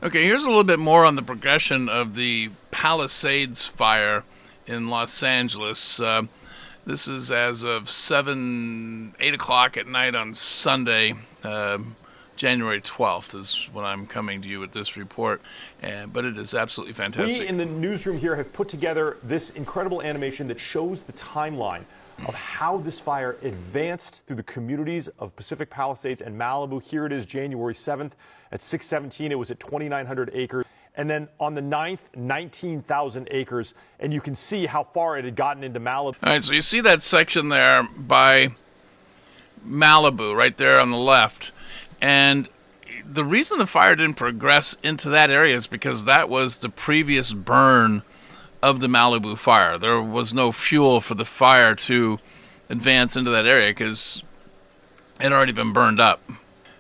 Okay, here's a little bit more on the progression of the Palisades fire in Los Angeles. This is as of 8 o'clock at night on Sunday, January 12th is when I'm coming to you with this report. But it is absolutely fantastic. We in the newsroom here have put together this incredible animation that shows the timeline of how this fire advanced through the communities of Pacific Palisades and Malibu. Here it is, January 7th at 6:17. It was at 2,900 acres. And then on the 9th, 19,000 acres. And you can see how far it had gotten into Malibu. All right, so you see that section there by Malibu right there on the left. And the reason the fire didn't progress into that area is because that was the previous burn of the Malibu fire. There was no fuel for the fire to advance into that area because it had already been burned up.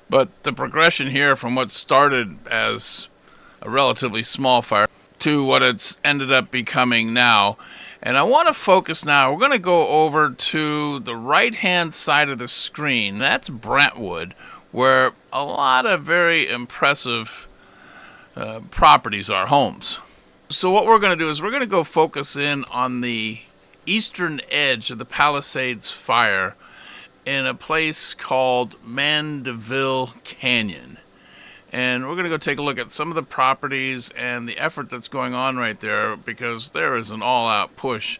But the progression here from what started as a relatively small fire to what it's ended up becoming now. And I want to focus now. We're going to go over to the right-hand side of the screen. That's Brentwood, where a lot of very impressive properties are, homes. So what we're going to do is we're going to go focus in on the eastern edge of the Palisades fire in a place called Mandeville Canyon. And we're going to go take a look at some of the properties and the effort that's going on right there, because there is an all-out push.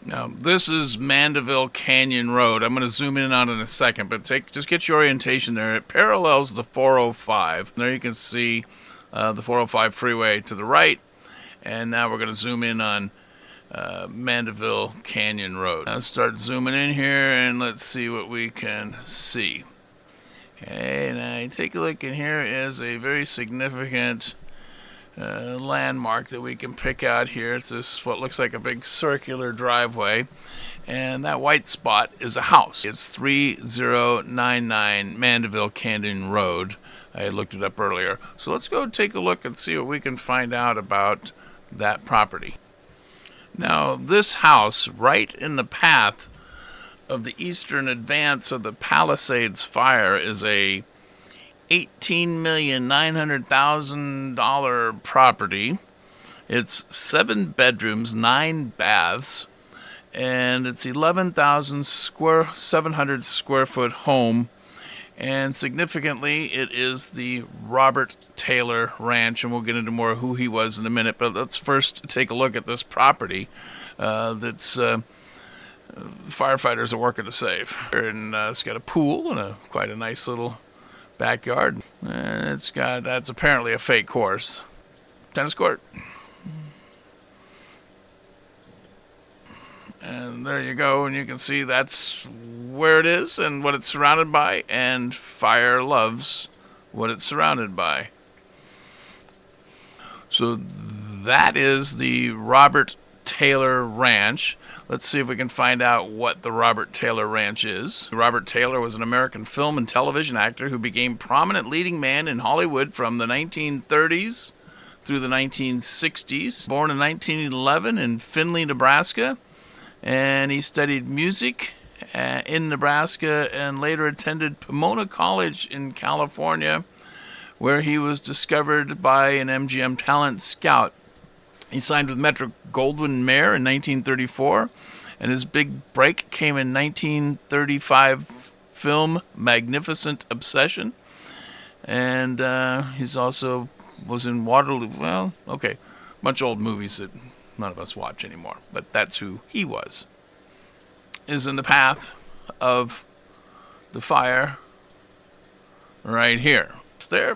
Now, this is Mandeville Canyon Road. I'm going to zoom in on it in a second, but just get your orientation there. It parallels the 405. There you can see the 405 freeway to the right. And now we're going to zoom in on Mandeville Canyon Road. Let's start zooming in here and let's see what we can see. Okay, now take a look, and here is a very significant landmark that we can pick out here. It's this what looks like a big circular driveway, and that white spot is a house. It's 3099 Mandeville Canyon Road. I looked it up earlier. So let's go take a look and see what we can find out about that property. Now, this house, right in the path of the eastern advance of the Palisades fire, is a $18,900,000 property. It's 7 bedrooms, 9 baths, and it's 11,700 square foot home. And significantly, it is the Robert Taylor Ranch, and we'll get into more who he was in a minute. But let's first take a look at this property that's firefighters are working to save. And it's got a pool and quite a nice little backyard. And that's apparently a fake course. Tennis court. And there you go, and you can see that's where it is and what it's surrounded by, and fire loves what it's surrounded by. So that is the Robert Taylor Ranch. Let's see if we can find out what the Robert Taylor Ranch is. Robert Taylor was an American film and television actor who became prominent leading man in Hollywood from the 1930s through the 1960s. Born in 1911 in Findlay, Nebraska. And he studied music in Nebraska and later attended Pomona College in California, where he was discovered by an MGM talent scout. He signed with Metro-Goldwyn-Mayer in 1934, and his big break came in 1935 film Magnificent Obsession. And he's also was in Waterloo. Well, okay, a bunch of old movies that none of us watch anymore, but that's who he was. Is in the path of the fire right here.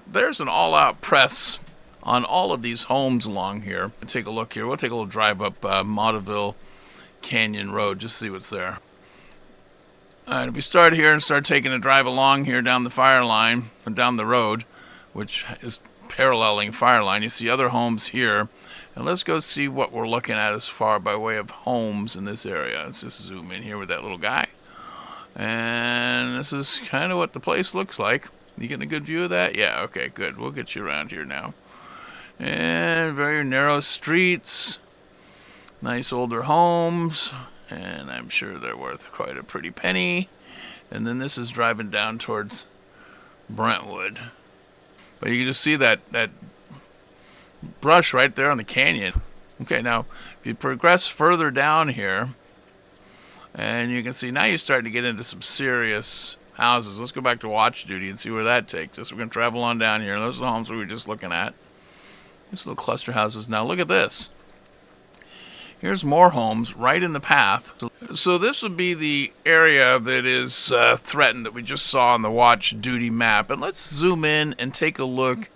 There's an all-out press on all of these homes along here. Take a look here. We'll take a little drive up Mandeville Canyon Road, just see what's there. All right, if we start here and start taking a drive along here down the fire line, or down the road, which is paralleling fire line, you see other homes here. And let's go see what we're looking at as far by way of homes in this area. Let's just zoom in here with that little guy. And this is kind of what the place looks like. You getting a good view of that? Yeah, okay, good. We'll get you around here now. And very narrow streets. Nice older homes. And I'm sure they're worth quite a pretty penny. And then this is driving down towards Brentwood. But you can just see that brush right there on the canyon. Okay, now if you progress further down here, and you can see now you're starting to get into some serious houses. Let's go back to watch duty and see where that takes us. We're going to travel on down here. Those are the homes we were just looking at. These little cluster houses. Now look at this. Here's more homes right in the path. So this would be the area that is threatened that we just saw on the watch duty map. And let's zoom in and take a look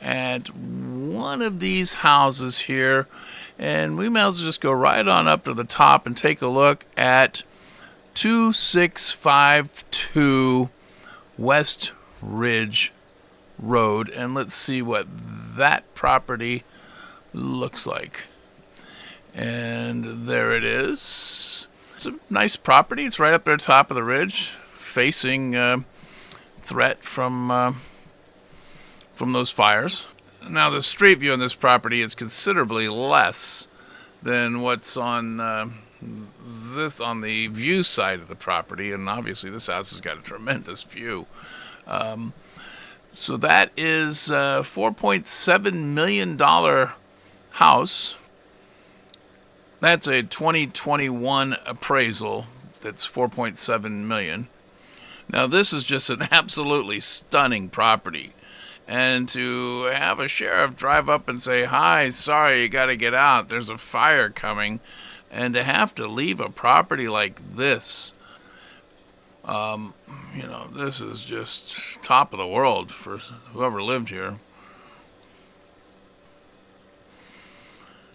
at one of these houses here. And we may as well just go right on up to the top and take a look at 2652 West Ridge Road. And let's see what that property looks like. And there it is. It's a nice property. It's right up there top of the ridge, facing threat from those fires. Now the street view on this property is considerably less than what's on this on the view side of the property, and obviously this house has got a tremendous view. So that is a $4.7 million house. That's a 2021 appraisal. That's $4.7 million. Now this is just an absolutely stunning property. And to have a sheriff drive up and say, "Hi, sorry, you got to get out. There's a fire coming," and to have to leave a property like this, this is just top of the world for whoever lived here.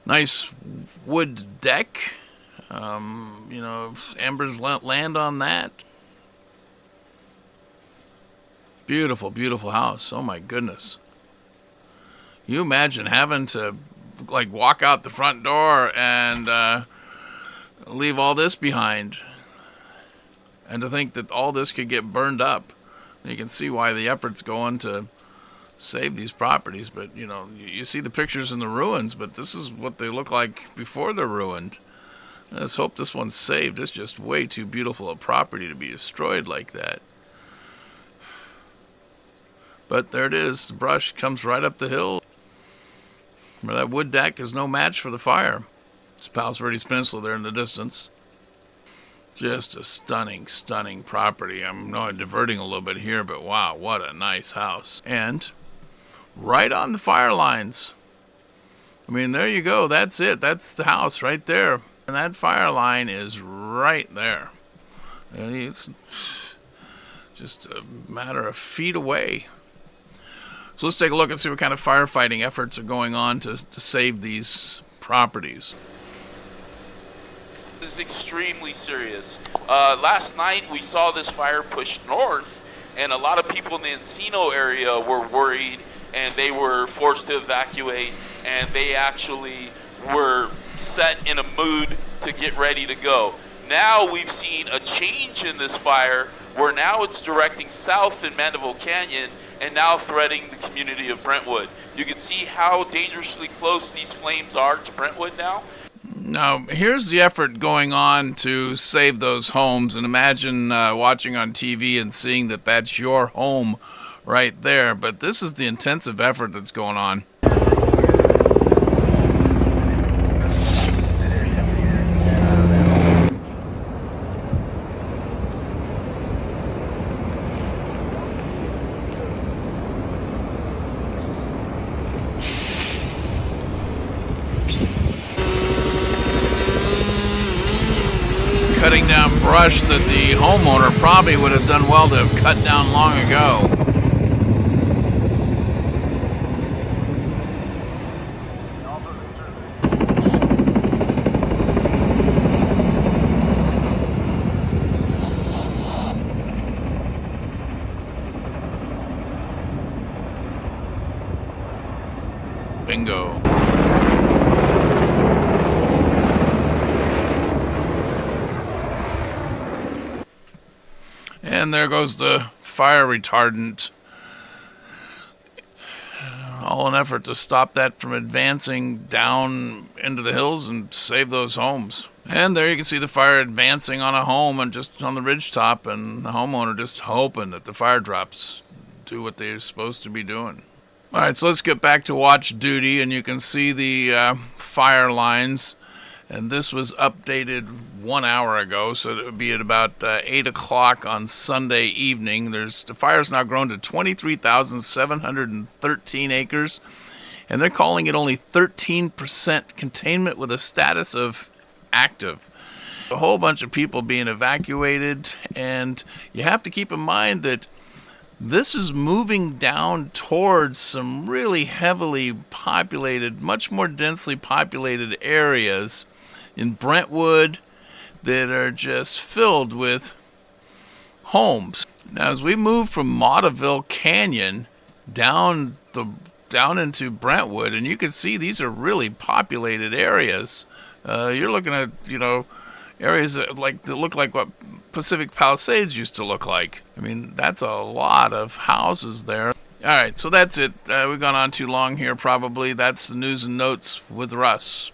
Nice wood deck. Embers land on that. Beautiful, beautiful house. Oh my goodness. You imagine having to walk out the front door and leave all this behind. And to think that all this could get burned up. You can see why the effort's going to save these properties. But, you see the pictures in the ruins, but this is what they look like before they're ruined. Let's hope this one's saved. It's just way too beautiful a property to be destroyed like that. But there it is. The brush comes right up the hill. That wood deck is no match for the fire. It's Palos Verdes Peninsula there in the distance. Just a stunning, stunning property. I'm diverting a little bit here, but wow, what a nice house. And right on the fire lines. There you go. That's it. That's the house right there. And that fire line is right there. And it's just a matter of feet away. So let's take a look and see what kind of firefighting efforts are going on to save these properties. This is extremely serious. Last night we saw this fire push north, and a lot of people in the Encino area were worried, and they were forced to evacuate, and they actually were set in a mood to get ready to go. Now we've seen a change in this fire, where now it's directing south in Mandeville Canyon, and now threatening the community of Brentwood. You can see how dangerously close these flames are to Brentwood now. Now, here's the effort going on to save those homes. And imagine watching on TV and seeing that that's your home right there. But this is the intensive effort that's going on. Cutting down brush that the homeowner probably would have done well to have cut down long ago. Bingo. And there goes the fire retardant. All an effort to stop that from advancing down into the hills and save those homes. And there you can see the fire advancing on a home and just on the ridgetop, and the homeowner just hoping that the fire drops do what they're supposed to be doing. All right, so let's get back to watch duty, and you can see the fire lines. And this was updated 1 hour ago, so it would be at about 8 o'clock on Sunday evening. The fire's now grown to 23,713 acres, and they're calling it only 13% containment with a status of active. A whole bunch of people being evacuated, and you have to keep in mind that this is moving down towards some really heavily populated, much more densely populated areas in Brentwood that are just filled with homes. Now, as we move from Mandeville Canyon down into Brentwood, and you can see these are really populated areas. You're looking at, areas that look like what Pacific Palisades used to look like. I mean, that's a lot of houses there. All right, so that's it. We've gone on too long here, probably. That's the news and notes with Russ.